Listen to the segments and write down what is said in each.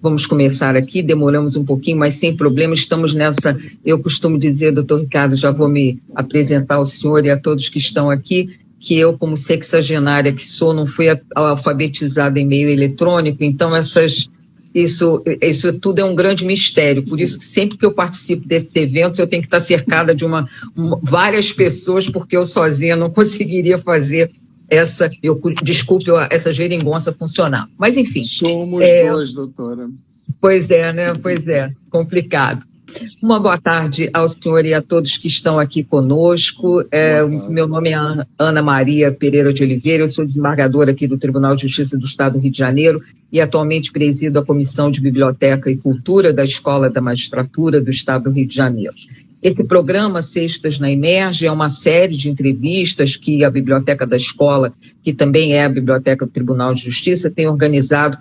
vamos começar aqui, demoramos um pouquinho, mas sem problema, estamos nessa, eu costumo dizer, doutor Ricardo, já vou me apresentar ao senhor e a todos que estão aqui, que eu, como sexagenária que sou, não fui alfabetizada em meio eletrônico, então isso tudo é um grande mistério, por isso que sempre que eu participo desses eventos eu tenho que estar cercada de várias pessoas, porque eu sozinha não conseguiria fazer essa geringonça funcionar. Mas, enfim. Somos dois, doutora. Pois é, né? Pois é, complicado. Uma boa tarde ao senhor e a todos que estão aqui conosco. Meu nome é Ana Maria Pereira de Oliveira, eu sou desembargadora aqui do Tribunal de Justiça do Estado do Rio de Janeiro e atualmente presido a Comissão de Biblioteca e Cultura da Escola da Magistratura do Estado do Rio de Janeiro. Esse programa, Sextas na Emerge, é uma série de entrevistas que a Biblioteca da Escola, que também é a Biblioteca do Tribunal de Justiça, tem organizado,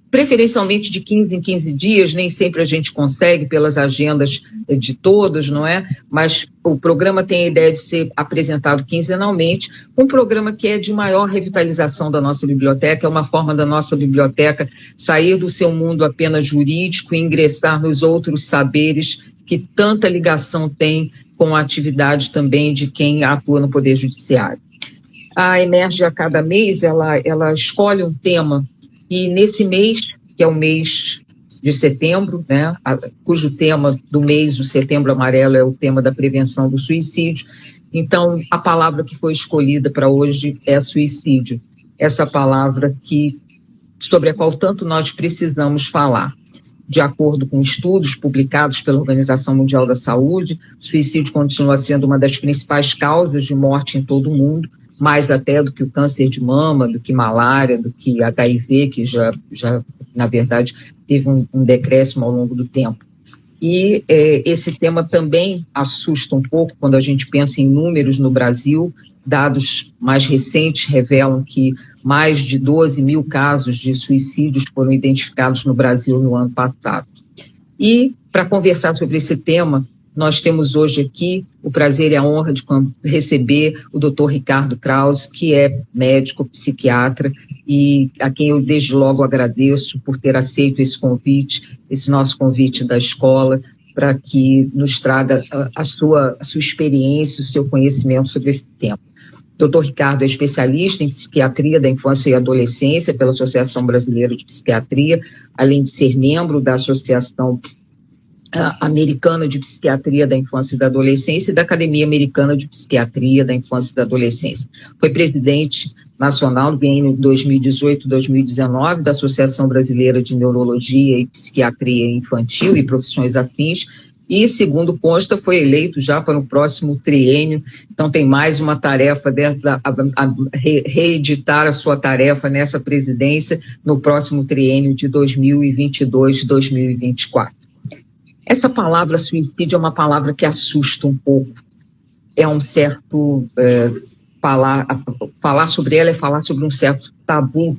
preferencialmente de 15 em 15 dias, nem sempre a gente consegue pelas agendas de todos, não é? Mas o programa tem a ideia de ser apresentado quinzenalmente, um programa que é de maior revitalização da nossa biblioteca, é uma forma da nossa biblioteca sair do seu mundo apenas jurídico e ingressar nos outros saberes que tanta ligação tem com a atividade também de quem atua no Poder Judiciário. A Emerge, a cada mês, ela escolhe um tema, e nesse mês, que é o mês de setembro, né, cujo tema do mês, o Setembro Amarelo, é o tema da prevenção do suicídio, então a palavra que foi escolhida para hoje é suicídio, essa palavra sobre a qual tanto nós precisamos falar. De acordo com estudos publicados pela Organização Mundial da Saúde, o suicídio continua sendo uma das principais causas de morte em todo o mundo, mais até do que o câncer de mama, do que malária, do que HIV, que já na verdade, teve um decréscimo ao longo do tempo. E esse tema também assusta um pouco quando a gente pensa em números no Brasil. Dados mais recentes revelam que mais de 12 mil casos de suicídios foram identificados no Brasil no ano passado. E, para conversar sobre esse tema, nós temos hoje aqui o prazer e a honra de receber o Dr. Ricardo Krause, que é médico, psiquiatra, e a quem eu desde logo agradeço por ter aceito esse convite, esse nosso convite da escola, para que nos traga a sua experiência, o seu conhecimento sobre esse tema. O Dr. Ricardo é especialista em psiquiatria da infância e adolescência pela Associação Brasileira de Psiquiatria, além de ser membro da Associação Americana de Psiquiatria da Infância e da Adolescência e da Academia Americana de Psiquiatria da Infância e da Adolescência. Foi presidente nacional do biênio 2018-2019 da Associação Brasileira de Neurologia e Psiquiatria Infantil e Profissões Afins e, segundo consta, foi eleito já para o próximo triênio. Então tem mais uma tarefa, reeditar a sua tarefa nessa presidência no próximo triênio de 2022-2024. Essa palavra suicídio é uma palavra que assusta um pouco. É um certo... falar sobre ela é falar sobre um certo tabu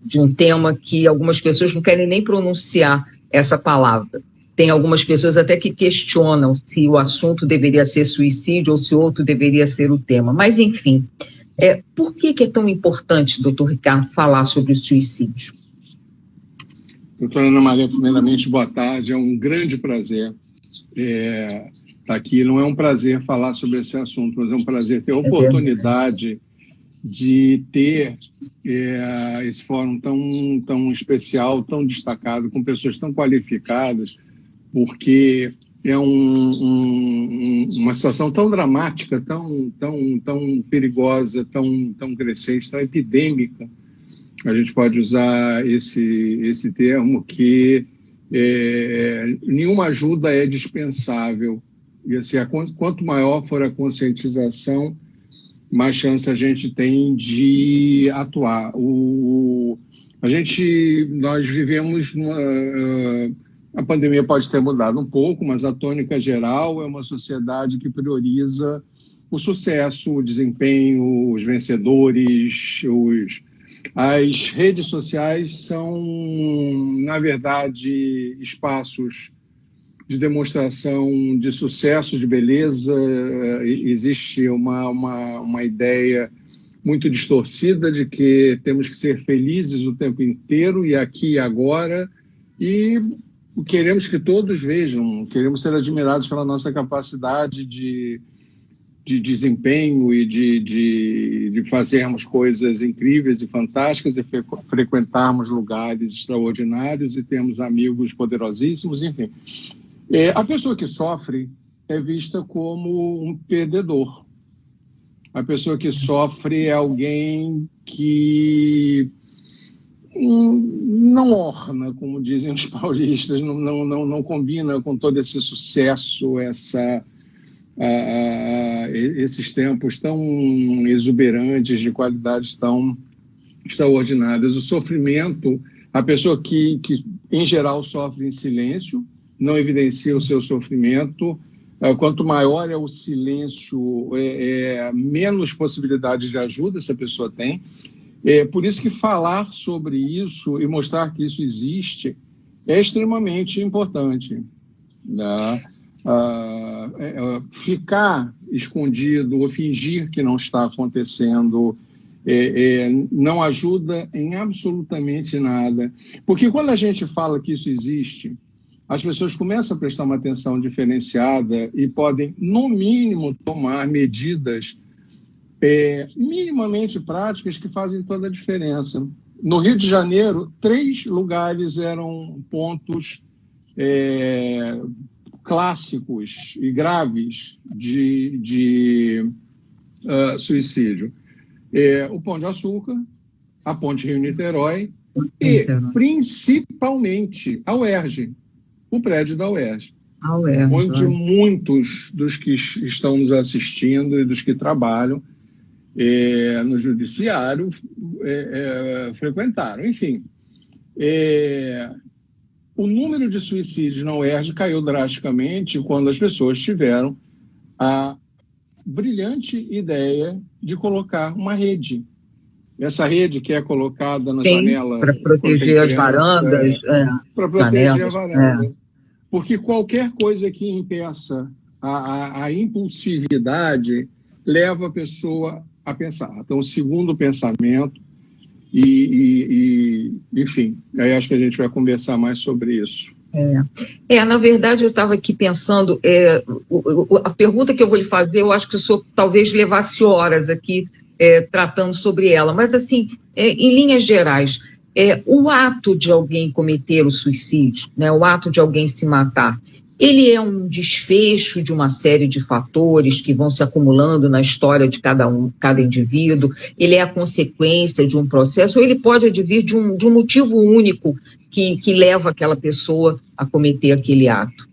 de um tema que algumas pessoas não querem nem pronunciar essa palavra. Tem algumas pessoas até que questionam se o assunto deveria ser suicídio ou se outro deveria ser o tema. Mas, enfim, por que é tão importante, doutor Ricardo, falar sobre o suicídio? Doutora Ana Maria, primeiramente, boa tarde. É um grande prazer estar aqui. Não é um prazer falar sobre esse assunto, mas é um prazer ter a oportunidade de ter esse fórum tão especial, tão destacado, com pessoas tão qualificadas, porque é uma situação tão dramática, tão perigosa, tão crescente, tão epidêmica. A gente pode usar esse termo, que nenhuma ajuda é dispensável. E assim, quanto maior for a conscientização, mais chance a gente tem de atuar. Nós vivemos a pandemia pode ter mudado um pouco, mas a tônica geral é uma sociedade que prioriza o sucesso, o desempenho, os vencedores. As redes sociais são, na verdade, espaços de demonstração de sucesso, de beleza. Existe uma ideia muito distorcida de que temos que ser felizes o tempo inteiro e aqui e agora, E queremos que todos vejam, queremos ser admirados pela nossa capacidade de desempenho e de fazermos coisas incríveis e fantásticas, de frequentarmos lugares extraordinários e termos amigos poderosíssimos, enfim. A pessoa que sofre é vista como um perdedor. A pessoa que sofre é alguém que não orna, como dizem os paulistas, não combina com todo esse sucesso, esses tempos tão exuberantes, de qualidades tão extraordinárias. O sofrimento, a pessoa que em geral sofre em silêncio, não evidencia o seu sofrimento. Quanto maior é o silêncio, menos possibilidade de ajuda essa pessoa tem. Por isso que falar sobre isso e mostrar que isso existe é extremamente importante, né? Ficar escondido ou fingir que não está acontecendo não ajuda em absolutamente nada. Porque quando a gente fala que isso existe, as pessoas começam a prestar uma atenção diferenciada e podem, no mínimo, tomar medidas minimamente práticas que fazem toda a diferença. No Rio de Janeiro, 3 lugares eram pontos clássicos e graves de suicídio. O Pão de Açúcar, a Ponte Rio-Niterói e, principalmente, a UERJ, o prédio da UERJ, onde muitos dos que estão nos assistindo e dos que trabalham no judiciário frequentaram. Enfim, o número de suicídios na UERJ caiu drasticamente quando as pessoas tiveram a brilhante ideia de colocar uma rede. Essa rede que é colocada na janela... Para proteger as varandas. Para proteger a varanda. Porque qualquer coisa que impeça a impulsividade leva a pessoa a pensar. Então, o segundo pensamento, enfim, aí acho que a gente vai conversar mais sobre isso. Na verdade, eu estava aqui pensando, a pergunta que eu vou lhe fazer, eu acho que o senhor talvez levasse horas aqui tratando sobre ela, mas assim, em linhas gerais, o ato de alguém cometer o suicídio, né, o ato de alguém se matar, ele é um desfecho de uma série de fatores que vão se acumulando na história de cada indivíduo, ele é a consequência de um processo, ou ele pode advir de um motivo único que leva aquela pessoa a cometer aquele ato?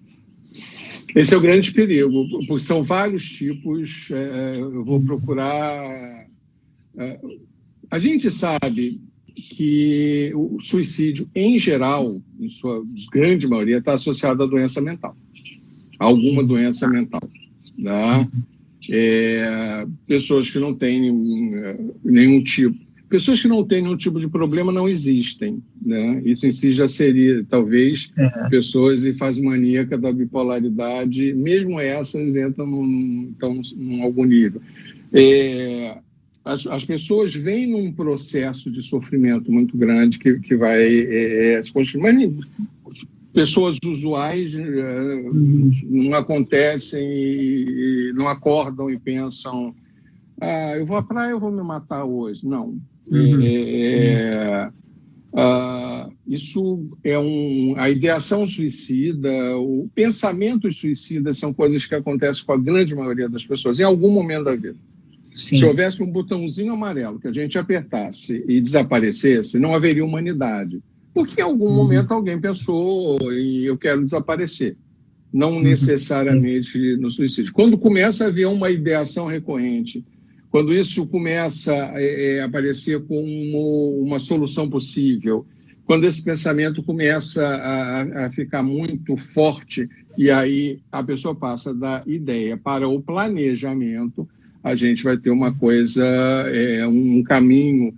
Esse é o grande perigo, porque são vários tipos. Eu vou procurar... A gente sabe que o suicídio, em geral, em sua grande maioria, está associado à doença mental, a alguma doença mental, né? Pessoas que não têm nenhum tipo de problema não existem, né? Isso em si já seria, talvez, pessoas em fase maníaca da bipolaridade, mesmo essas entram num algum nível. As pessoas vêm num processo de sofrimento muito grande que vai se construir. Mas pessoas usuais não acontecem e não acordam e pensam eu vou à praia, eu vou me matar hoje. Não. Isso é a ideação suicida, o pensamento suicida são coisas que acontecem com a grande maioria das pessoas em algum momento da vida. Sim. Se houvesse um botãozinho amarelo que a gente apertasse e desaparecesse, não haveria humanidade. Porque em algum momento alguém pensou e eu quero desaparecer. Não necessariamente no suicídio. Quando começa a haver uma ideação recorrente, quando isso começa a aparecer como uma solução possível, quando esse pensamento começa a ficar muito forte e aí a pessoa passa da ideia para o planejamento, a gente vai ter uma coisa, um caminho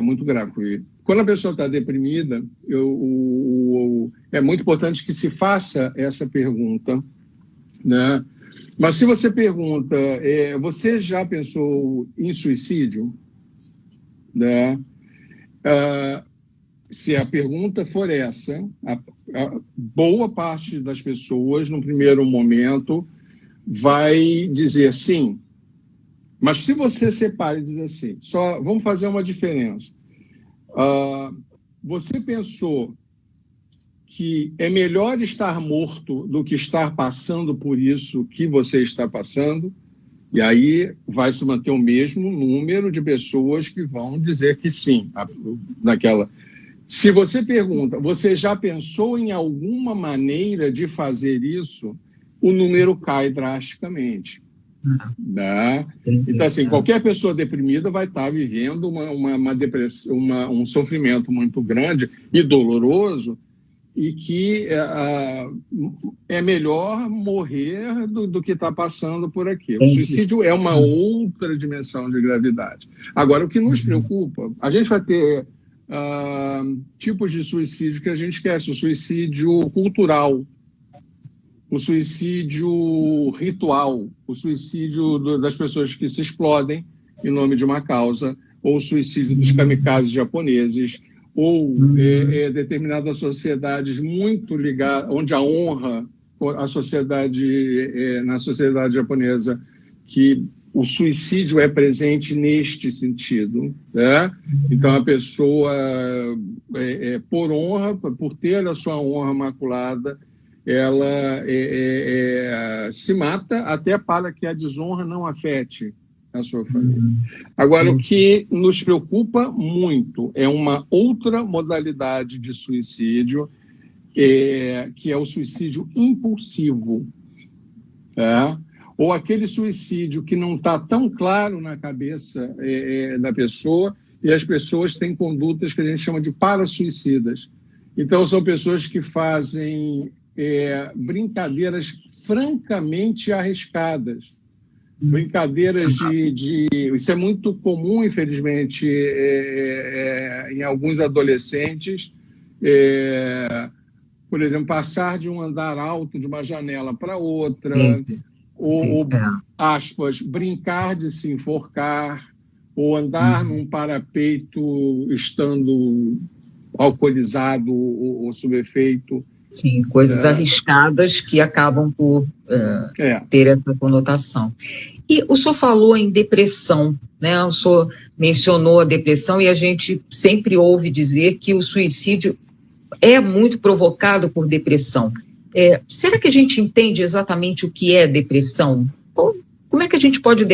muito grave. Quando a pessoa está deprimida, é muito importante que se faça essa pergunta, né? Mas se você pergunta, você já pensou em suicídio? Né? se a pergunta for essa, a boa parte das pessoas, no primeiro momento, vai dizer sim. Mas se você separa e diz assim, só vamos fazer uma diferença. Você pensou que é melhor estar morto do que estar passando por isso que você está passando? E aí vai se manter o mesmo número de pessoas que vão dizer que sim, naquela. Se você pergunta, você já pensou em alguma maneira de fazer isso? O número cai drasticamente. Né? Então, assim, qualquer pessoa deprimida vai estar vivendo uma depressão, um sofrimento muito grande e doloroso, e que é melhor morrer do que está passando por aqui. O suicídio é uma outra dimensão de gravidade. Agora, o que nos preocupa, a gente vai ter tipos de suicídio que a gente esquece: o suicídio cultural, o suicídio ritual, o suicídio das pessoas que se explodem em nome de uma causa, ou o suicídio dos kamikazes japoneses, ou determinadas sociedades muito ligadas, onde a honra, na sociedade japonesa, que o suicídio é presente neste sentido, né? Então a pessoa, por honra, por ter a sua honra maculada, ela se mata até para que a desonra não afete a sua família. Agora, o que nos preocupa muito é uma outra modalidade de suicídio, que é o suicídio impulsivo. Ou aquele suicídio que não está tão claro na cabeça da pessoa, e as pessoas têm condutas que a gente chama de parasuicidas. Então, são pessoas que fazem brincadeiras francamente arriscadas. Brincadeiras isso é muito comum, infelizmente, em alguns adolescentes. Por exemplo, passar de um andar alto de uma janela para outra, ou aspas, brincar de se enforcar, ou andar num parapeito estando alcoolizado ou sob efeito. Sim, coisas arriscadas que acabam por ter essa conotação. E o senhor falou em depressão, né? O senhor mencionou a depressão, e a gente sempre ouve dizer que o suicídio é muito provocado por depressão. Será que a gente entende exatamente o que é depressão? Como é que a gente pode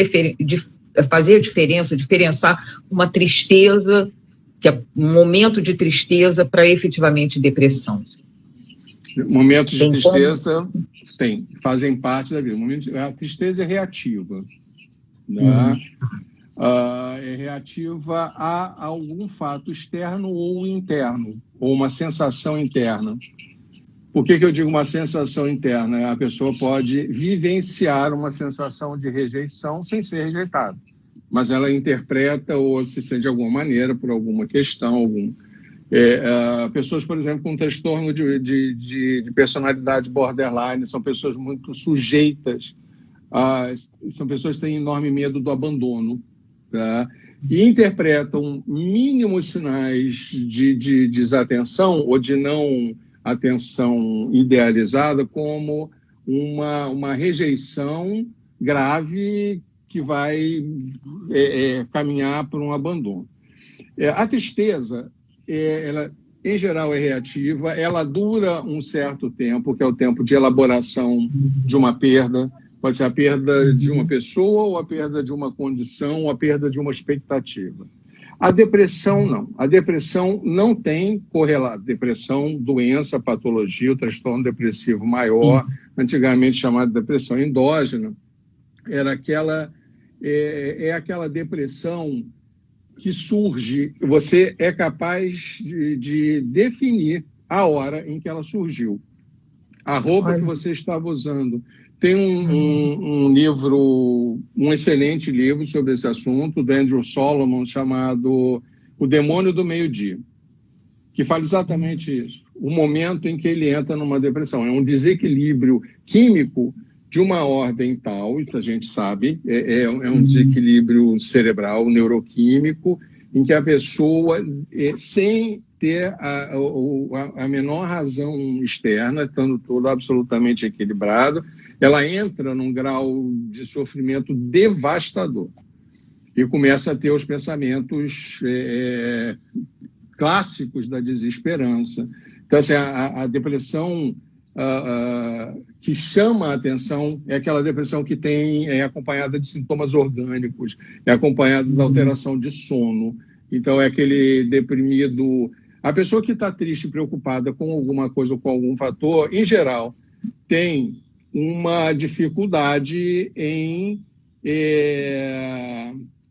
fazer a diferenciar uma tristeza, que é um momento de tristeza, para efetivamente depressão? Momentos de tristeza fazem parte da vida. A tristeza é reativa. Né? É reativa a algum fato externo ou interno, ou uma sensação interna. Por que eu digo uma sensação interna? A pessoa pode vivenciar uma sensação de rejeição sem ser rejeitada, mas ela interpreta ou se sente de alguma maneira por alguma questão, pessoas, por exemplo, com transtorno de personalidade borderline, são pessoas muito sujeitas, são pessoas que têm enorme medo do abandono, tá? E interpretam mínimos sinais de desatenção ou de não atenção idealizada como uma rejeição grave que vai caminhar para um abandono. A tristeza, ela, em geral, é reativa, ela dura um certo tempo, que é o tempo de elaboração de uma perda. Pode ser a perda de uma pessoa, ou a perda de uma condição, ou a perda de uma expectativa. A depressão, não. A depressão não tem correlato. Depressão, doença, patologia, o transtorno depressivo maior, antigamente chamado de depressão endógena, era aquela depressão que surge, você é capaz de definir a hora em que ela surgiu. A roupa que você estava usando. Tem um livro, um excelente livro sobre esse assunto, do Andrew Solomon, chamado O Demônio do Meio-Dia, que fala exatamente isso. O momento em que ele entra numa depressão. É um desequilíbrio químico de uma ordem tal, isso a gente sabe, é um desequilíbrio cerebral, neuroquímico, em que a pessoa, sem ter a menor razão externa, estando tudo absolutamente equilibrado, ela entra num grau de sofrimento devastador e começa a ter os pensamentos clássicos da desesperança. Então, assim, a depressão que chama a atenção é aquela depressão que é acompanhada de sintomas orgânicos, é acompanhada da alteração de sono. Então, é aquele deprimido... A pessoa que está triste, preocupada com alguma coisa ou com algum fator, em geral, tem uma dificuldade em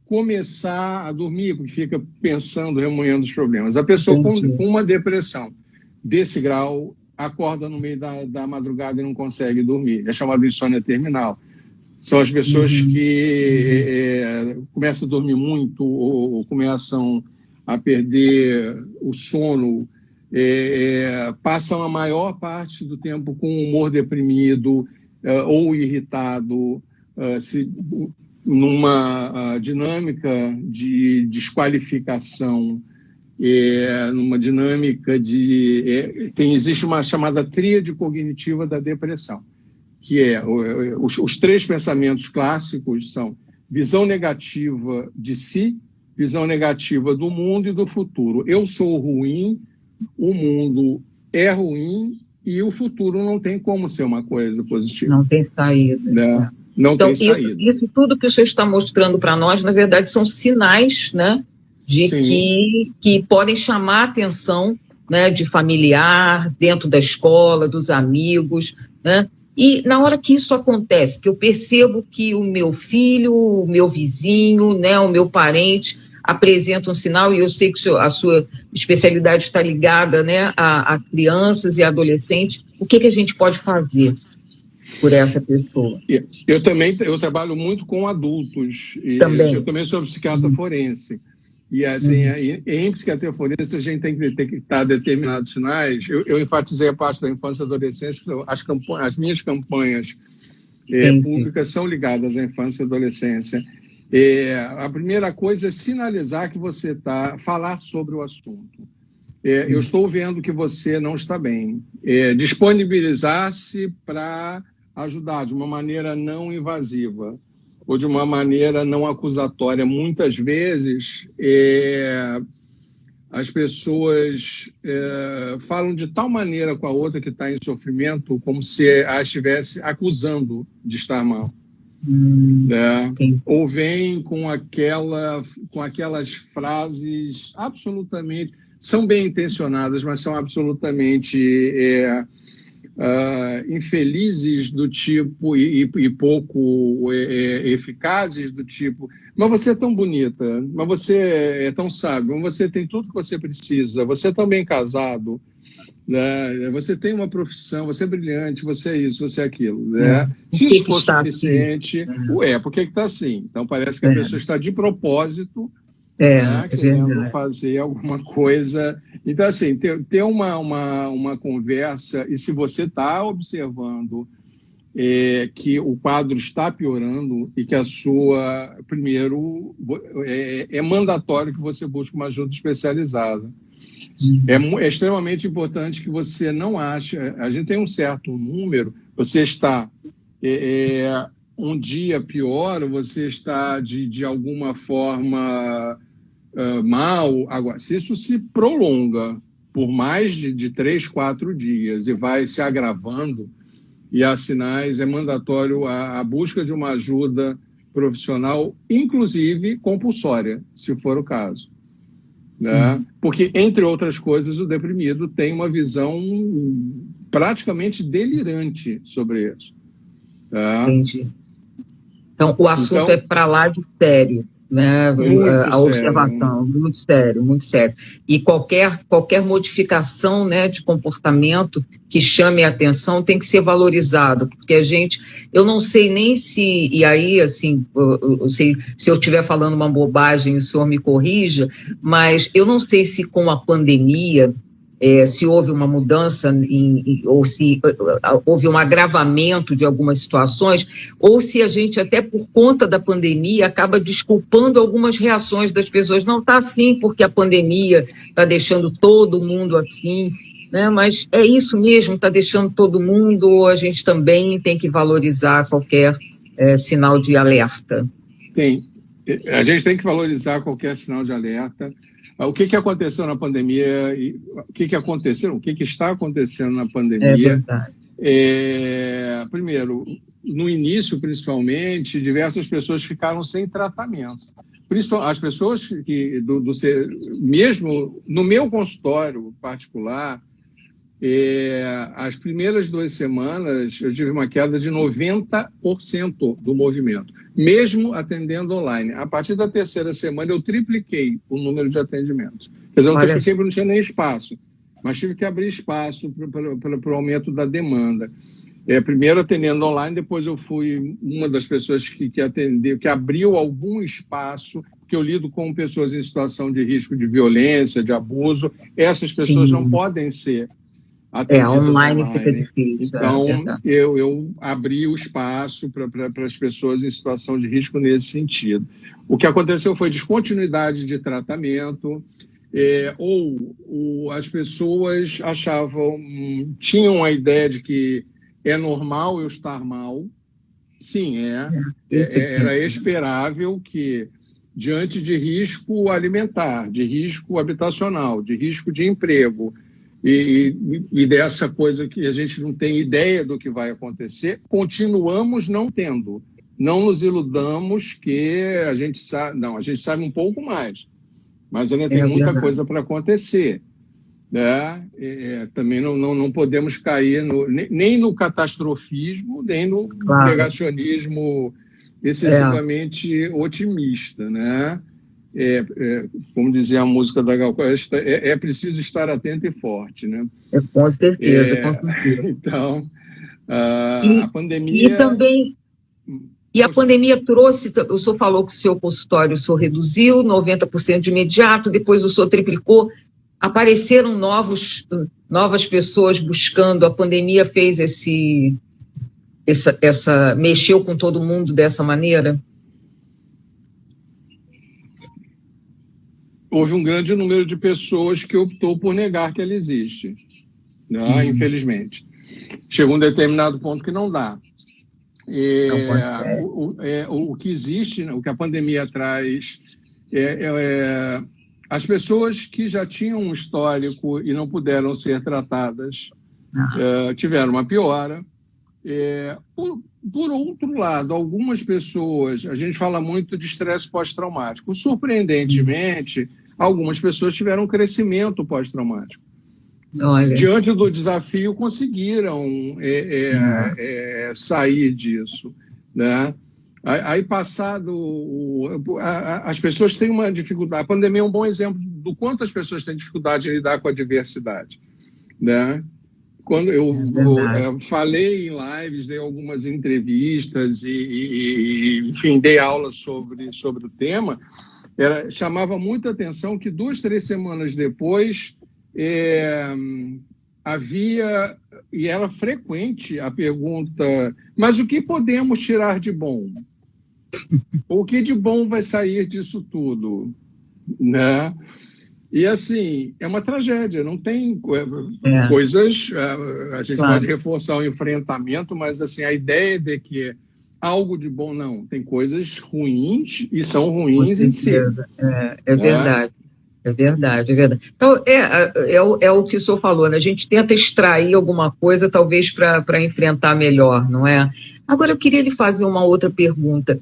começar a dormir, porque fica pensando, remoendo os problemas. A pessoa com uma depressão desse grau acorda no meio da madrugada e não consegue dormir. É chamado de insônia terminal. São as pessoas que começam a dormir muito ou começam a perder o sono, passam a maior parte do tempo com o humor deprimido ou irritado, numa dinâmica de desqualificação, numa dinâmica existe uma chamada tríade cognitiva da depressão, que os 3 pensamentos clássicos são visão negativa de si, visão negativa do mundo e do futuro. Eu sou ruim, o mundo é ruim e o futuro não tem como ser uma coisa positiva. Não tem saída. Né? Não tem saída. Isso tudo que o senhor está mostrando para nós, na verdade, são sinais, né, de que podem chamar a atenção, né, de familiar, dentro da escola, dos amigos, né? E na hora que isso acontece, que eu percebo que o meu filho, o meu vizinho, né, o meu parente apresenta um sinal, e eu sei que a sua especialidade está ligada, né, a crianças e adolescentes, o que a gente pode fazer por essa pessoa? Eu trabalho muito com adultos. Eu também sou psiquiatra forense. E assim, em psiquiatria forense a gente tem que detectar determinados sinais. Eu enfatizei a parte da infância e adolescência. As minhas campanhas públicas são ligadas à infância e adolescência. A primeira coisa é sinalizar que você falar sobre o assunto. Eu estou vendo que você não está bem. Disponibilizar-se para ajudar de uma maneira não invasiva ou de uma maneira não acusatória. Muitas vezes as pessoas falam de tal maneira com a outra que está em sofrimento como se a estivesse acusando de estar mal. Ou vem com aquelas frases absolutamente... São bem intencionadas, mas são absolutamente infelizes do tipo e pouco eficazes do tipo: mas você é tão bonita, mas você é tão sábio, mas você tem tudo que você precisa, você é tão bem casado, né? Você tem uma profissão, você é brilhante, você é isso, você é aquilo, né? Se isso for suficiente, por que está assim? Então parece que a pessoa está de propósito, querendo fazer alguma coisa. Então, assim, ter uma conversa, e se você está observando que o quadro está piorando e que primeiro, é mandatório que você busque uma ajuda especializada. É extremamente importante que você não ache... A gente tem um certo número, você está um dia pior, você está de alguma forma mal. Agora, se isso se prolonga por mais de 3, 4 dias e vai se agravando, e há sinais, é mandatório a busca de uma ajuda profissional, inclusive compulsória, se for o caso. Né? Porque, entre outras coisas, o deprimido tem uma visão praticamente delirante sobre isso. Tá? Entendi. Então, o assunto é para lá de sério, né? A observação, muito sério, muito sério. E qualquer modificação, né, de comportamento que chame a atenção tem que ser valorizado, porque eu não sei nem se, e aí, assim, se eu estiver falando uma bobagem, o senhor me corrija, mas eu não sei se com a pandemia se houve uma mudança ou se houve um agravamento de algumas situações, ou se a gente, até por conta da pandemia, acaba desculpando algumas reações das pessoas. Não está assim porque a pandemia está deixando todo mundo assim, né? Mas é isso mesmo, está deixando todo mundo, ou a gente também tem que valorizar qualquer sinal de alerta? Sim, a gente tem que valorizar qualquer sinal de alerta. O que aconteceu na pandemia? O que está acontecendo na pandemia? É verdade. Primeiro, no início, principalmente, diversas pessoas ficaram sem tratamento. As pessoas que, mesmo no meu consultório particular, as primeiras 2 semanas eu tive uma queda de 90% do movimento, mesmo atendendo online. A partir da 3ª semana eu tripliquei o número de atendimentos. Quer dizer, eu tripliquei porque não tinha nem espaço, mas tive que abrir espaço para o aumento da demanda. Primeiro atendendo online, depois eu fui uma das pessoas que atendeu, que abriu algum espaço, porque eu lido com pessoas em situação de risco de violência, de abuso. Essas pessoas não podem ser online fica difícil. Então, eu abri o espaço para as pessoas em situação de risco nesse sentido. O que aconteceu foi descontinuidade de tratamento, ou as pessoas tinham a ideia de que é normal eu estar mal. Sim, era esperável que, diante de risco alimentar, de risco habitacional, de risco de emprego, e dessa coisa que a gente não tem ideia do que vai acontecer, continuamos não tendo. Não nos iludamos que a gente sabe... Não, a gente sabe um pouco mais, mas ainda tem muita coisa para acontecer. Né? Também não podemos cair nem no catastrofismo, nem no negacionismo excessivamente otimista, né? Como dizia a música da Gal Costa, é preciso estar atento e forte, né? Com certeza, com certeza. Então, a pandemia... E a pandemia trouxe... O senhor falou que o seu consultório o senhor reduziu 90% de imediato, depois o senhor triplicou. Apareceram novas pessoas buscando. A pandemia fez mexeu com todo mundo dessa maneira? Houve um grande número de pessoas que optou por negar que ela existe, né? Infelizmente. Chegou um determinado ponto que não dá. O que existe, o que a pandemia traz, as pessoas que já tinham um histórico e não puderam ser tratadas tiveram uma piora. Por outro lado, algumas pessoas, a gente fala muito de estresse pós-traumático. Surpreendentemente, algumas pessoas tiveram um crescimento pós-traumático. Diante do desafio, conseguiram sair disso, né? Aí, as pessoas têm uma dificuldade. A pandemia é um bom exemplo do quanto as pessoas têm dificuldade em lidar com a diversidade, né? Quando eu falei em lives, dei algumas entrevistas enfim, dei aulas sobre o tema, chamava muita atenção que 2, 3 semanas depois havia, e era frequente a pergunta, mas o que podemos tirar de bom? O que de bom vai sair disso tudo? Né? E, assim, é uma tragédia, não tem coisas... A gente pode reforçar o enfrentamento, mas, assim, a ideia de que algo de bom, não. Tem coisas ruins e são ruins em si. É verdade. É verdade, é verdade. Então, é o que o senhor falou, né? A gente tenta extrair alguma coisa, talvez, para enfrentar melhor, não é? Agora, eu queria lhe fazer uma outra pergunta.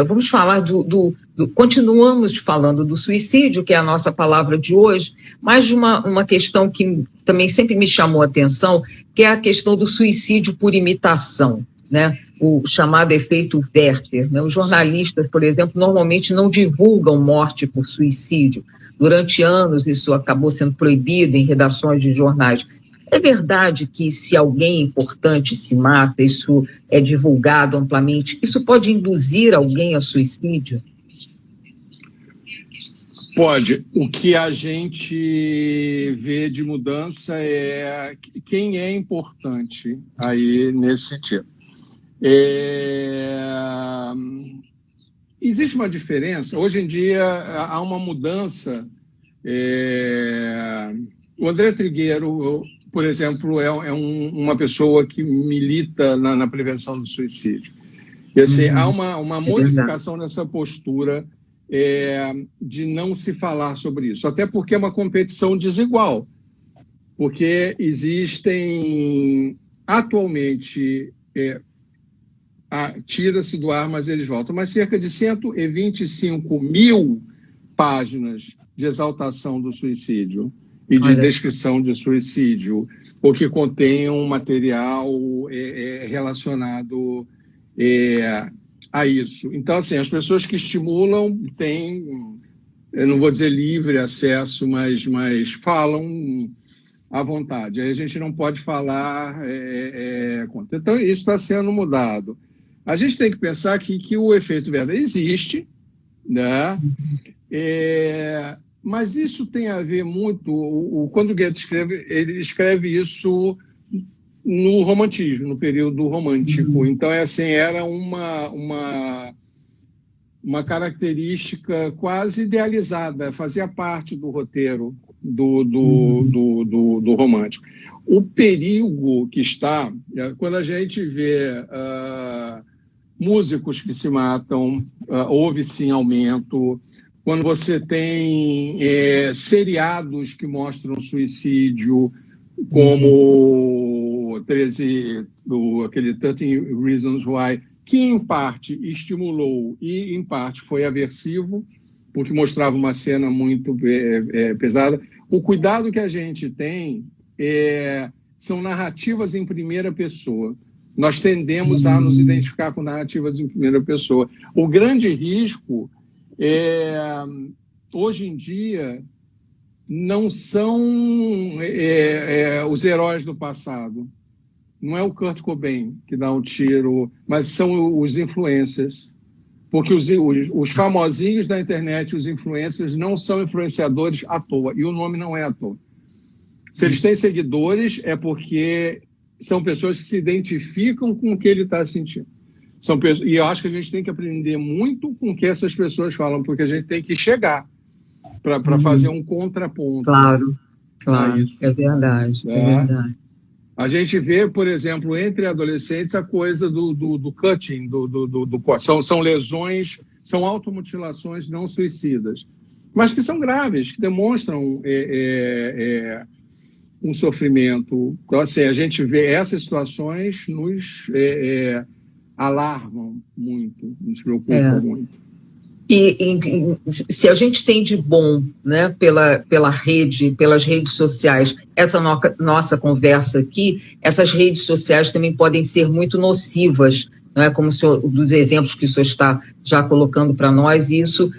Vamos falar continuamos falando do suicídio, que é a nossa palavra de hoje, mas de uma questão que também sempre me chamou a atenção, que é a questão do suicídio por imitação, né? O chamado efeito Werther, né? Os jornalistas, por exemplo, normalmente não divulgam morte por suicídio. Durante anos isso acabou sendo proibido em redações de jornais. É verdade que se alguém importante se mata, isso é divulgado amplamente, isso pode induzir alguém a suicídio? Pode. O que a gente vê de mudança é quem é importante aí nesse sentido. Existe uma diferença. Hoje em dia há uma mudança. O André Trigueiro, por exemplo, é uma pessoa que milita na prevenção do suicídio. E, assim, há uma modificação nessa postura de não se falar sobre isso. Até porque é uma competição desigual. Porque existem, atualmente, tira-se do ar, mas eles voltam, mas cerca de 125 mil páginas de exaltação do suicídio e de descrição de suicídio, ou que contém um material relacionado a isso. Então, assim, as pessoas que estimulam têm, eu não vou dizer livre acesso, mas falam à vontade. Aí a gente não pode falar contra. Então, isso está sendo mudado. A gente tem que pensar que o efeito verdade existe, né? Mas isso tem a ver muito... Quando Goethe escreve, ele escreve isso no romantismo, no período romântico. Então, assim, era uma característica quase idealizada, fazia parte do roteiro do romântico. O perigo que está, quando a gente vê músicos que se matam, houve sim aumento. Quando você tem seriados que mostram suicídio, como aquele 13 Reasons Why, que em parte estimulou e em parte foi aversivo, porque mostrava uma cena muito pesada. O cuidado que a gente tem são narrativas em primeira pessoa. Nós tendemos a nos identificar com narrativas em primeira pessoa. O grande risco hoje em dia não são os heróis do passado. Não é o Kurt Cobain que dá um tiro, mas são os influencers. Porque os famosinhos da internet, os influencers, não são influenciadores à toa. E o nome não é à toa. Se eles têm seguidores, é porque são pessoas que se identificam com o que ele está sentindo. E eu acho que a gente tem que aprender muito com o que essas pessoas falam, porque a gente tem que chegar para fazer um contraponto. Claro, é verdade, é verdade. A gente vê, por exemplo, entre adolescentes, a coisa do cutting, são lesões, são automutilações não suicidas, mas que são graves, que demonstram um sofrimento. Então, assim, a gente vê essas situações nos alarmam muito, nos preocupam muito. E se a gente tem de bom, né, pela rede, pelas redes sociais, essa nossa conversa aqui, essas redes sociais também podem ser muito nocivas, não é? Como dos exemplos que o senhor está já colocando para nós, e isso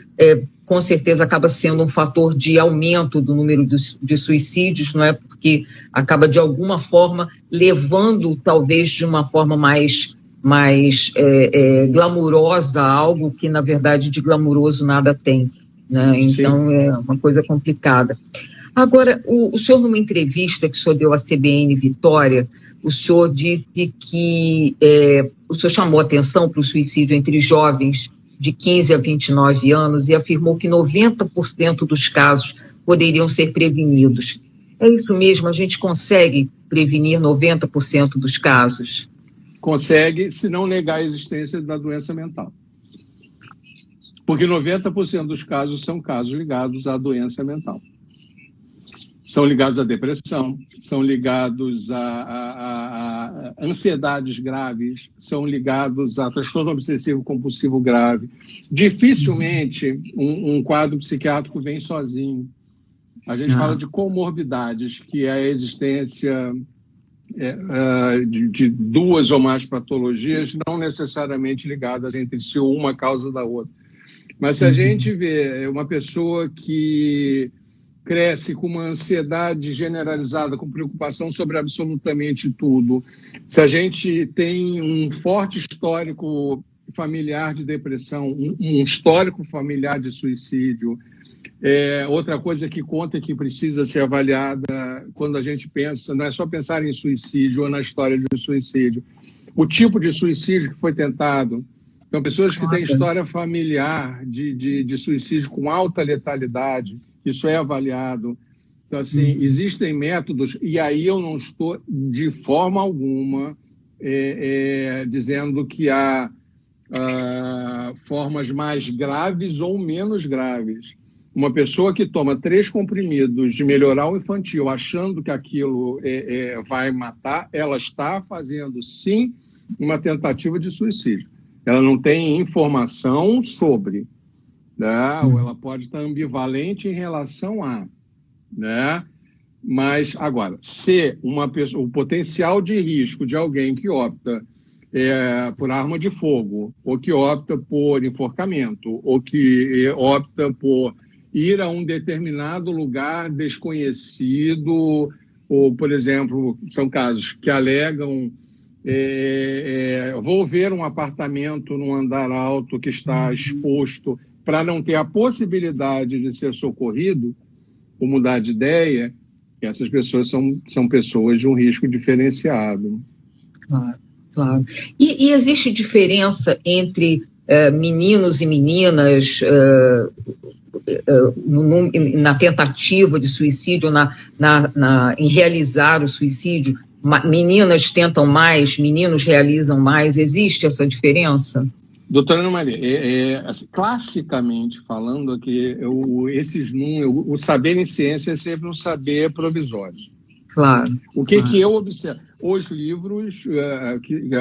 com certeza acaba sendo um fator de aumento do número de suicídios, não é? Porque acaba de alguma forma levando, talvez de uma forma mais glamurosa, algo que, na verdade, de glamuroso nada tem, né? Então, sim, é uma coisa complicada. Agora, o senhor, numa entrevista que o senhor deu à CBN Vitória, o senhor disse que o senhor chamou atenção para o suicídio entre jovens de 15 a 29 anos e afirmou que 90% dos casos poderiam ser prevenidos. É isso mesmo? A gente consegue prevenir 90% dos casos? Consegue, se não negar a existência da doença mental. Porque 90% dos casos são casos ligados à doença mental. São ligados à depressão, são ligados a ansiedades graves, são ligados a transtorno obsessivo compulsivo grave. Dificilmente um quadro psiquiátrico vem sozinho. A gente fala de comorbidades, que é a existência de duas ou mais patologias, não necessariamente ligadas entre si, ou uma causa da outra. Mas se a gente vê uma pessoa que cresce com uma ansiedade generalizada, com preocupação sobre absolutamente tudo, se a gente tem um forte histórico familiar de depressão, um histórico familiar de suicídio, Outra coisa que conta e que precisa ser avaliada quando a gente pensa, não é só pensar em suicídio ou na história de suicídio, o tipo de suicídio que foi tentado. Então, pessoas que têm história familiar de suicídio com alta letalidade, isso é avaliado. Então, assim, existem métodos, e aí eu não estou de forma alguma dizendo que há formas mais graves ou menos graves. Uma pessoa que toma 3 comprimidos de melhoral infantil, achando que aquilo vai matar, ela está fazendo, sim, uma tentativa de suicídio. Ela não tem informação sobre, né? Ou ela pode estar ambivalente em relação a, né? Mas, agora, se uma pessoa, o potencial de risco de alguém que opta por arma de fogo, ou que opta por enforcamento, ou que opta por ir a um determinado lugar desconhecido, ou, por exemplo, são casos que alegam vou ver um apartamento num andar alto que está exposto para não ter a possibilidade de ser socorrido, ou mudar de ideia, essas pessoas são pessoas de um risco diferenciado. Claro, claro. E existe diferença entre meninos e meninas na tentativa de suicídio, em realizar o suicídio? Meninas tentam mais, meninos realizam mais. Existe essa diferença? Doutora Ana Maria, assim, classicamente falando aqui, esses números, o saber em ciência é sempre um saber provisório. Claro. O que eu observo? Os livros,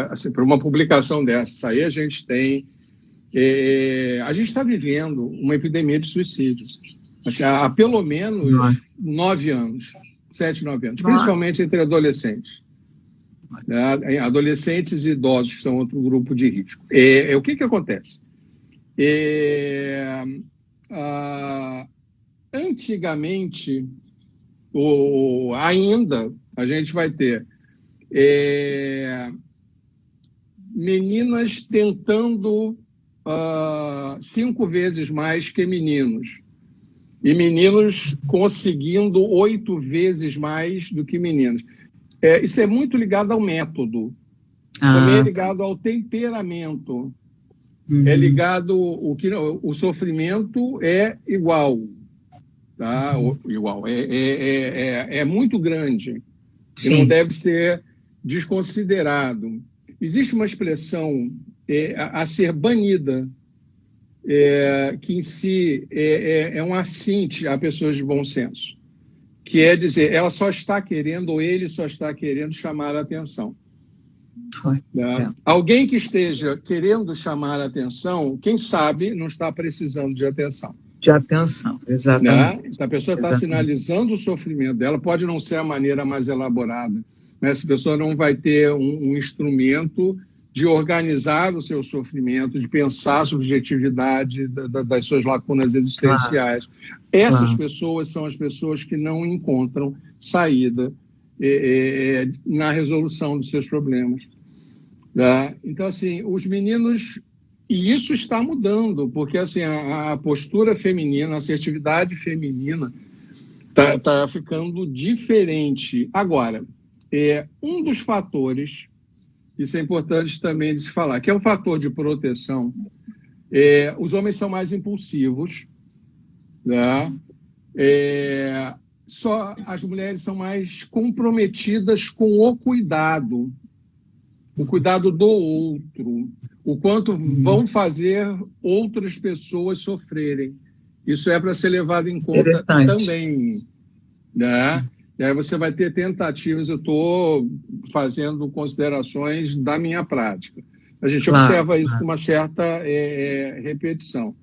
assim, para uma publicação dessa aí, a gente tem... a gente está vivendo uma epidemia de suicídios. Assim, há pelo menos 9 anos. 7, 9 anos, principalmente entre adolescentes. Adolescentes e idosos, que são outro grupo de risco. O que acontece? Antigamente, ainda, a gente vai ter meninas tentando 5 vezes mais que meninos. E meninos conseguindo 8 vezes mais do que meninos. Isso é muito ligado ao método. Também é ligado ao temperamento. É ligado... O sofrimento é igual. Tá? Igual. É muito grande. Sim. E não deve ser desconsiderado. Existe uma expressão a ser banida, que em si é um assinte a pessoas de bom senso, que é dizer, ela só está querendo, ou ele só está querendo chamar a atenção. Alguém que esteja querendo chamar a atenção, quem sabe não está precisando de atenção. De atenção, exatamente. A pessoa está sinalizando o sofrimento dela, pode não ser a maneira mais elaborada, mas essa pessoa não vai ter um instrumento de organizar o seu sofrimento, de pensar a subjetividade das suas lacunas existenciais. Essas pessoas são as pessoas que não encontram saída na resolução dos seus problemas. Então, assim, os meninos... E isso está mudando, porque assim, a postura feminina, a assertividade feminina está ficando diferente. Agora, um dos fatores... Isso é importante também de se falar, que é um fator de proteção. Os homens são mais impulsivos, né? Só as mulheres são mais comprometidas com o cuidado do outro, o quanto vão fazer outras pessoas sofrerem. Isso é para ser levado em conta também, né? E aí você vai ter tentativas, eu estou fazendo considerações da minha prática. A gente observa isso com uma certa repetição.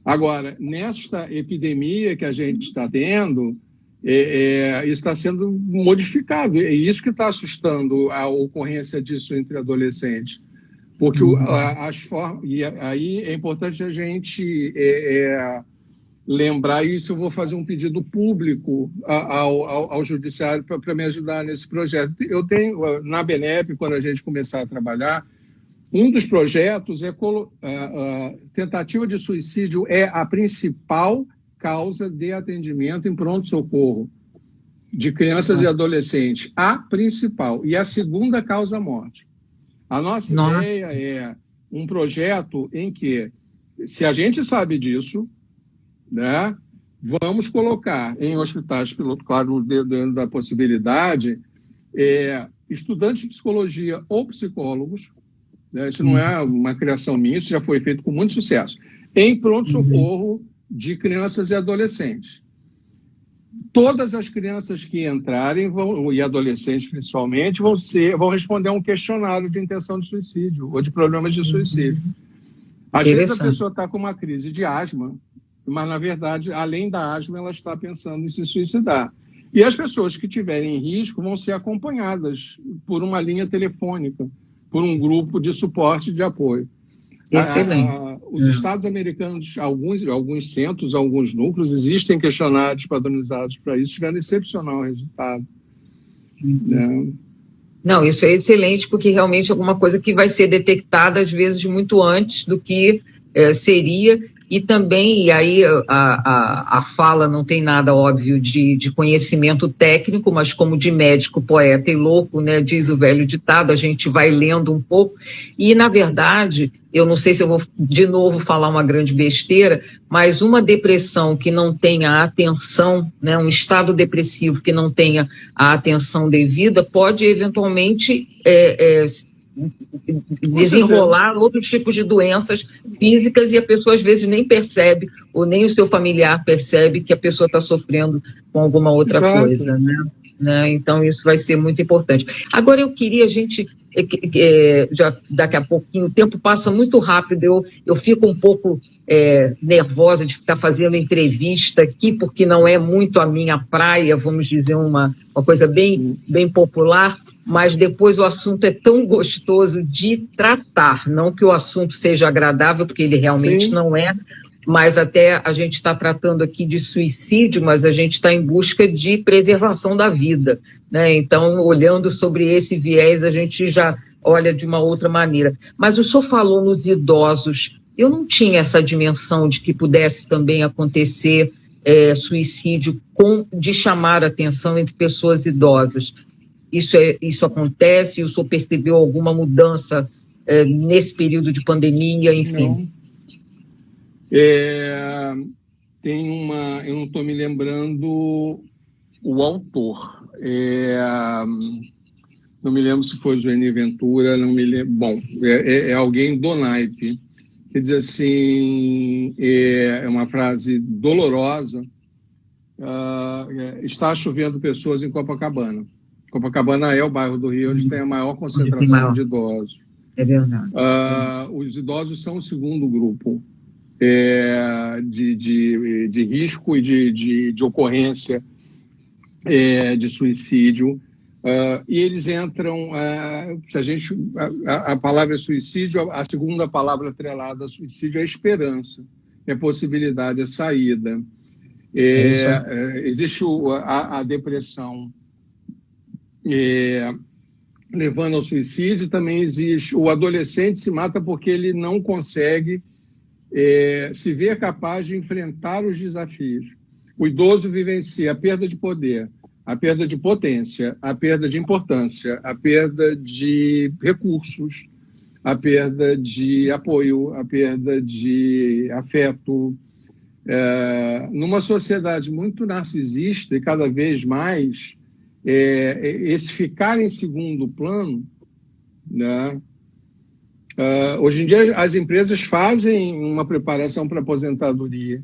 Agora, nesta epidemia que a gente está tendo, isso está sendo modificado. É isso que está assustando a ocorrência disso entre adolescentes. Porque e aí é importante a gente... lembrar isso, eu vou fazer um pedido público ao judiciário para me ajudar nesse projeto. Eu tenho, na BNEP, quando a gente começar a trabalhar, um dos projetos tentativa de suicídio é a principal causa de atendimento em pronto-socorro de crianças e adolescentes, a principal, e a segunda causa morte. A nossa ideia é um projeto em que, se a gente sabe disso, né, vamos colocar em hospitais piloto, claro, dentro da possibilidade, estudantes de psicologia ou psicólogos, né, isso não é uma criação minha, isso já foi feito com muito sucesso, em pronto-socorro de crianças e adolescentes. Todas as crianças que entrarem, e adolescentes principalmente, vão responder a um questionário de intenção de suicídio ou de problemas de suicídio. Às vezes a pessoa está com uma crise de asma, mas, na verdade, além da asma, ela está pensando em se suicidar. E as pessoas que tiverem risco vão ser acompanhadas por uma linha telefônica, por um grupo de suporte e de apoio. Os estados americanos, alguns centros, alguns núcleos, existem questionários padronizados para isso, tiveram excepcional resultado. Não, isso é excelente, porque realmente é alguma coisa que vai ser detectada, às vezes, muito antes do que seria. E também, e aí a fala não tem nada óbvio de conhecimento técnico, mas como de médico, poeta e louco, né, diz o velho ditado, a gente vai lendo um pouco. E, na verdade, eu não sei se eu vou de novo falar uma grande besteira, mas uma depressão que não tenha atenção, né, um estado depressivo que não tenha a atenção devida, pode eventualmente desenrolar outros tipos de doenças físicas, e a pessoa às vezes nem percebe, ou nem o seu familiar percebe que a pessoa está sofrendo com alguma outra coisa, né? Então isso vai ser muito importante. Agora eu queria, a gente, já daqui a pouquinho, o tempo passa muito rápido, eu fico um pouco nervosa de ficar fazendo entrevista aqui, porque não é muito a minha praia, vamos dizer, uma coisa bem popular, mas depois o assunto é tão gostoso de tratar, não que o assunto seja agradável, porque ele realmente não é, mas até a gente está tratando aqui de suicídio, mas a gente está em busca de preservação da vida, né? Então, olhando sobre esse viés, a gente já olha de uma outra maneira. Mas o senhor falou nos idosos, eu não tinha essa dimensão de que pudesse também acontecer suicídio de chamar a atenção entre pessoas idosas. Isso acontece? O senhor percebeu alguma mudança nesse período de pandemia, enfim? Eu não estou me lembrando o autor. Não me lembro se foi Joane Ventura, não me lembro. Bom, é alguém do naipe. Quer dizer assim, é uma frase dolorosa. Está chovendo pessoas em Copacabana. Copacabana é o bairro do Rio onde tem a maior concentração de idosos. É verdade. Os idosos são o segundo grupo de risco e de ocorrência de suicídio. E eles entram, a palavra é suicídio, a segunda palavra atrelada a suicídio é esperança, é possibilidade, é saída. Existe a depressão levando ao suicídio, também existe o adolescente se mata porque ele não consegue se ver capaz de enfrentar os desafios. O idoso vivencia a perda de poder, a perda de potência, a perda de importância, a perda de recursos, a perda de apoio, a perda de afeto. Numa sociedade muito narcisista e cada vez mais, esse ficar em segundo plano, né? Hoje em dia as empresas fazem uma preparação para aposentadoria,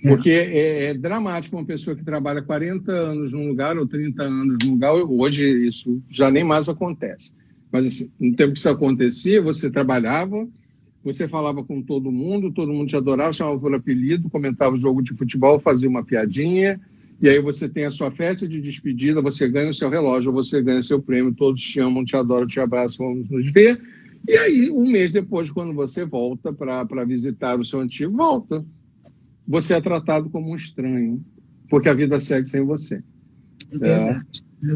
porque é dramático uma pessoa que trabalha 40 anos num lugar ou 30 anos num lugar. Hoje isso já nem mais acontece, mas assim, no tempo que isso acontecia, você trabalhava, você falava com todo mundo te adorava, chamava por apelido, comentava o jogo de futebol, fazia uma piadinha, e aí você tem a sua festa de despedida, você ganha o seu relógio, você ganha seu prêmio, todos te amam, te adoram, te abraçam, vamos nos ver. E aí, um mês depois, quando você volta para visitar o seu antigo, você é tratado como um estranho, porque a vida segue sem você.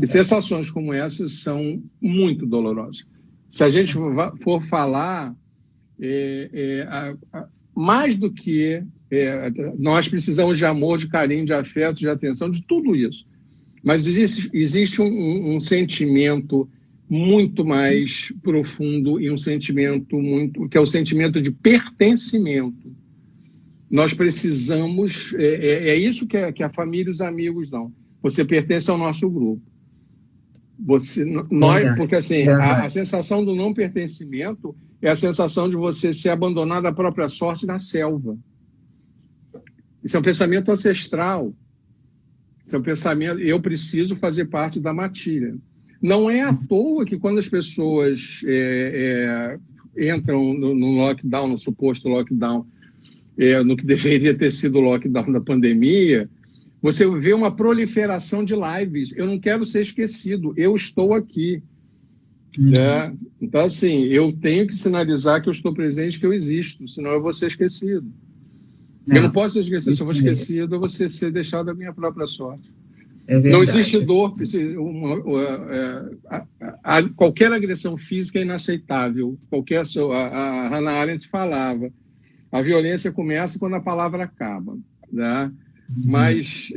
E sensações como essas são muito dolorosas. Se a gente for falar, mais do que Nós precisamos de amor, de carinho, de afeto, de atenção, de tudo isso. Mas existe um sentimento muito mais profundo e um sentimento que é o sentimento de pertencimento. Nós precisamos, isso que a família e os amigos dão. Você pertence ao nosso grupo. Porque assim, a sensação do não pertencimento é a sensação de você ser abandonado à própria sorte na selva. Isso é um pensamento ancestral. Isso é um pensamento, eu preciso fazer parte da matilha. Não é à toa que quando as pessoas entram no lockdown, no suposto lockdown, no que deveria ter sido o lockdown da pandemia, você vê uma proliferação de lives. Eu não quero ser esquecido, eu estou aqui. Né? Então, assim, eu tenho que sinalizar que eu estou presente, que eu existo, senão eu vou ser esquecido. Eu não posso ser esquecido. Se eu for esquecido, eu vou ser deixado à minha própria sorte. Não existe dor. Qualquer agressão física é inaceitável. A Hannah Arendt falava, a violência começa quando a palavra acaba. Né? Mas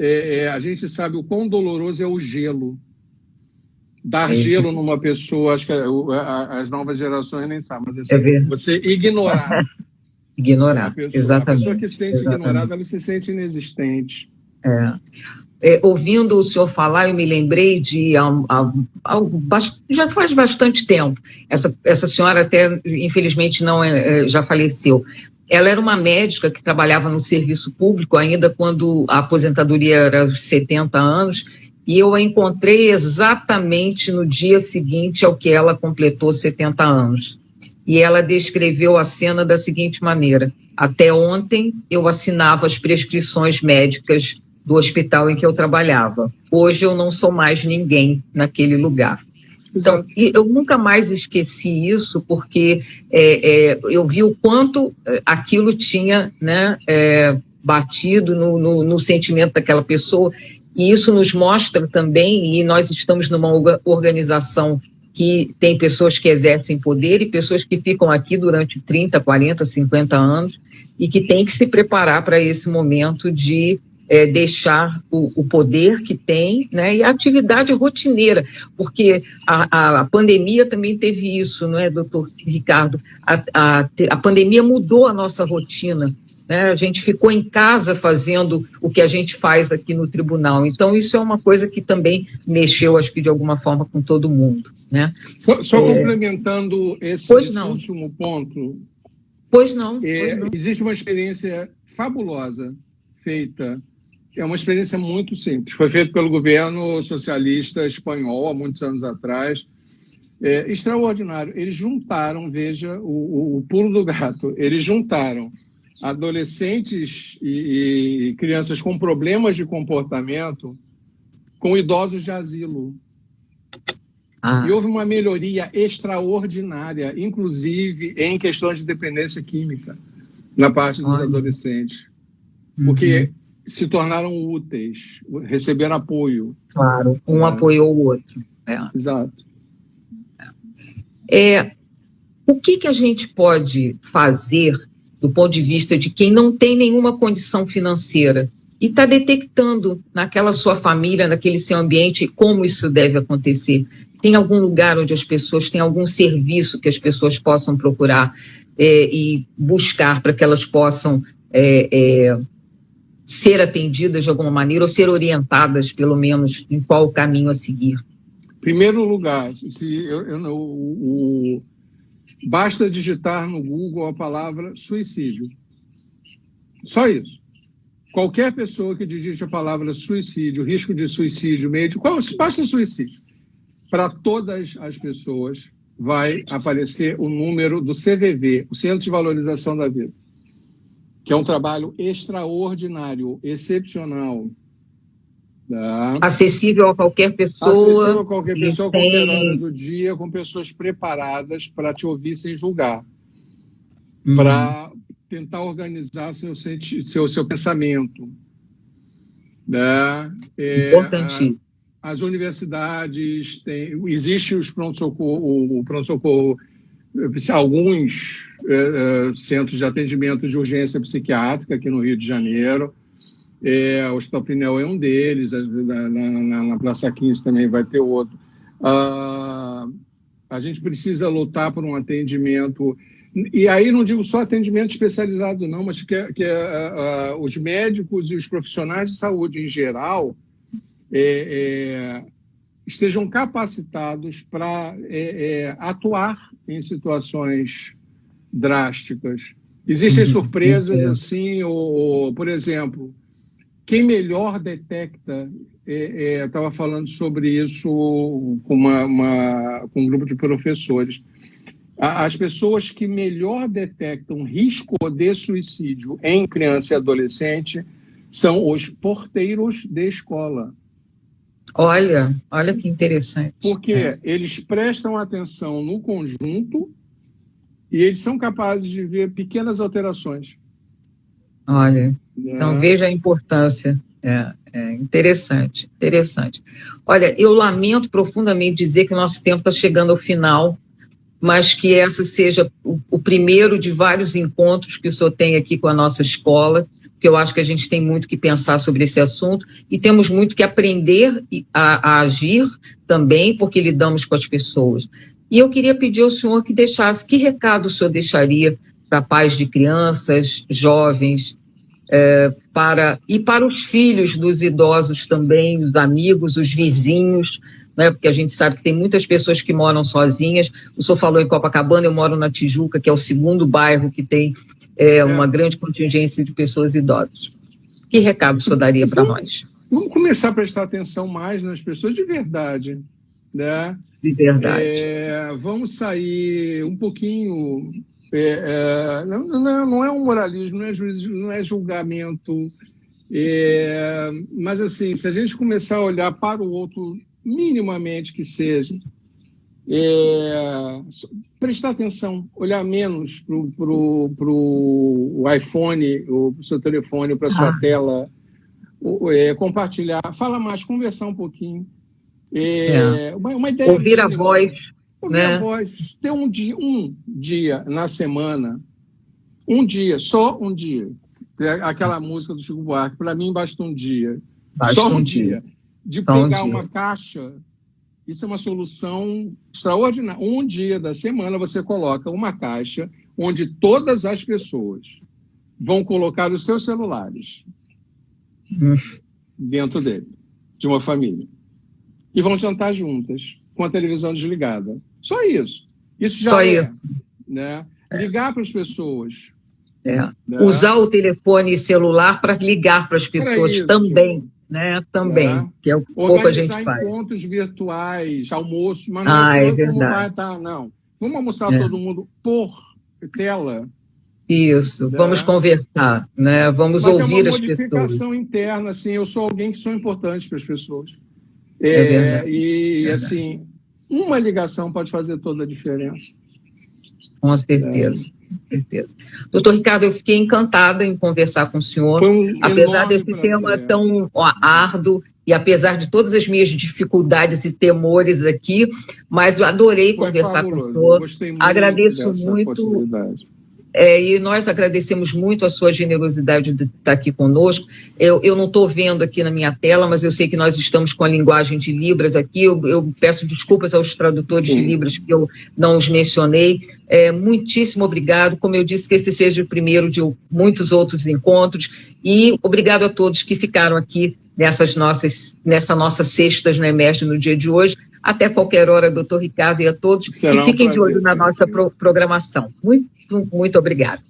a gente sabe o quão doloroso é o gelo. Dar gelo numa pessoa, acho que as novas gerações nem sabem, mas assim, você ignorar. Exatamente. A pessoa que se sente ignorada, ela se sente inexistente. Ouvindo o senhor falar, eu me lembrei de já faz bastante tempo. Essa senhora até, infelizmente, já faleceu. Ela era uma médica que trabalhava no serviço público ainda quando a aposentadoria era aos 70 anos, e eu a encontrei exatamente no dia seguinte ao que ela completou 70 anos. E ela descreveu a cena da seguinte maneira: até ontem eu assinava as prescrições médicas do hospital em que eu trabalhava. Hoje eu não sou mais ninguém naquele lugar. Então, eu nunca mais esqueci isso, porque eu vi o quanto aquilo tinha, né, batido no sentimento daquela pessoa, e isso nos mostra também, e nós estamos numa organização que tem pessoas que exercem poder e pessoas que ficam aqui durante 30, 40, 50 anos e que têm que se preparar para esse momento de deixar o poder que tem, né, e a atividade rotineira, porque a pandemia também teve isso, não é, doutor Ricardo? A pandemia mudou a nossa rotina, né? A gente ficou em casa fazendo o que a gente faz aqui no tribunal, então isso é uma coisa que também mexeu, acho que de alguma forma, com todo mundo, né? Só complementando esse último ponto. Pois não. Existe uma experiência fabulosa feita. É uma experiência muito simples. Foi feito pelo governo socialista espanhol há muitos anos atrás. Extraordinário. Eles juntaram, veja, o pulo do gato, eles juntaram adolescentes e crianças com problemas de comportamento com idosos de asilo. E houve uma melhoria extraordinária, inclusive em questões de dependência química, na parte dos adolescentes. Porque se tornaram úteis, receberam apoio. Claro, um apoiou o outro. Exato. O que a gente pode fazer do ponto de vista de quem não tem nenhuma condição financeira e está detectando naquela sua família, naquele seu ambiente, como isso deve acontecer? Tem algum lugar onde as pessoas, tem algum serviço que as pessoas possam procurar e buscar para que elas possam ser atendidas de alguma maneira ou ser orientadas, pelo menos, em qual caminho a seguir? Primeiro lugar, basta digitar no Google a palavra suicídio. Só isso. Qualquer pessoa que digite a palavra suicídio, risco de suicídio médico, basta suicídio. Para todas as pessoas vai aparecer o número do CVV, o Centro de Valorização da Vida, que é um trabalho extraordinário, excepcional. Tá? Acessível a qualquer pessoa. Acessível a qualquer pessoa, qualquer hora do dia, com pessoas preparadas para te ouvir sem julgar. Para tentar organizar seu pensamento. Né? Importante. As universidades existe o pronto-socorro alguns centros de atendimento de urgência psiquiátrica aqui no Rio de Janeiro. O Hospital Pinel é um deles, na Praça 15 também vai ter outro. A gente precisa lutar por um atendimento, e aí não digo só atendimento especializado não, mas que os médicos e os profissionais de saúde em geral estejam capacitados para atuar em situações drásticas. Existem surpresas assim, por exemplo, quem melhor detecta, estava falando sobre isso com um grupo de professores, as pessoas que melhor detectam risco de suicídio em criança e adolescente são os porteiros de escola. Olha que interessante. Porque eles prestam atenção no conjunto e eles são capazes de ver pequenas alterações. Olha, então veja a importância. Interessante. Olha, eu lamento profundamente dizer que o nosso tempo está chegando ao final, mas que essa seja o primeiro de vários encontros que o senhor tem aqui com a nossa escola, porque eu acho que a gente tem muito que pensar sobre esse assunto e temos muito que aprender a agir também, porque lidamos com as pessoas. E eu queria pedir ao senhor que deixasse, que recado o senhor deixaria para pais de crianças, jovens, para os filhos dos idosos também, os amigos, os vizinhos, né, porque a gente sabe que tem muitas pessoas que moram sozinhas. O senhor falou em Copacabana, eu moro na Tijuca, que é o segundo bairro que tem uma grande contingência de pessoas idosas. Que recado o senhor daria para nós? Vamos começar a prestar atenção mais nas pessoas de verdade, né? De verdade. Vamos sair um pouquinho... não é um moralismo, não é julgamento, mas assim, se a gente começar a olhar para o outro, minimamente que seja, prestar atenção, olhar menos para o iPhone, ou para o seu telefone, para a sua tela, compartilhar, falar mais, conversar um pouquinho. Uma ideia ouvir mínima, a voz. Ouvir a voz, ter um dia na semana, só um dia. Aquela música do Chico Buarque, para mim basta um dia. Só um dia. De pegar uma caixa, isso é uma solução extraordinária. Um dia da semana você coloca uma caixa onde todas as pessoas vão colocar os seus celulares dentro dele, de uma família. E vão jantar juntas, com a televisão desligada. Só isso. Isso já né? Ligar para as pessoas. Né? Usar o telefone celular para ligar para as pessoas também. Né? Também, que é o pouco a gente faz. Organizar encontros virtuais, almoço, mas não é como vai estar, não. Vamos almoçar todo mundo por tela. Isso, vamos conversar, né? Vamos ouvir as pessoas. Mas é uma modificação interna, assim, eu sou alguém que sou importante para as pessoas. Assim, uma ligação pode fazer toda a diferença. Com certeza. Doutor Ricardo, eu fiquei encantada em conversar com o senhor, apesar desse tema tão árduo e apesar de todas as minhas dificuldades e temores aqui, mas eu adorei conversar com o senhor. Gostei muito. Agradeço muito. E nós agradecemos muito a sua generosidade de estar aqui conosco. Eu não estou vendo aqui na minha tela, mas eu sei que nós estamos com a linguagem de Libras aqui. Eu peço desculpas aos tradutores de Libras que eu não os mencionei. Muitíssimo obrigado. Como eu disse, que esse seja o primeiro de muitos outros encontros. E obrigado a todos que ficaram aqui nessa nossa Sextas na EMERGE no dia de hoje. Até qualquer hora, doutor Ricardo, e a todos. E fiquem de olho na nossa programação. Muito obrigada.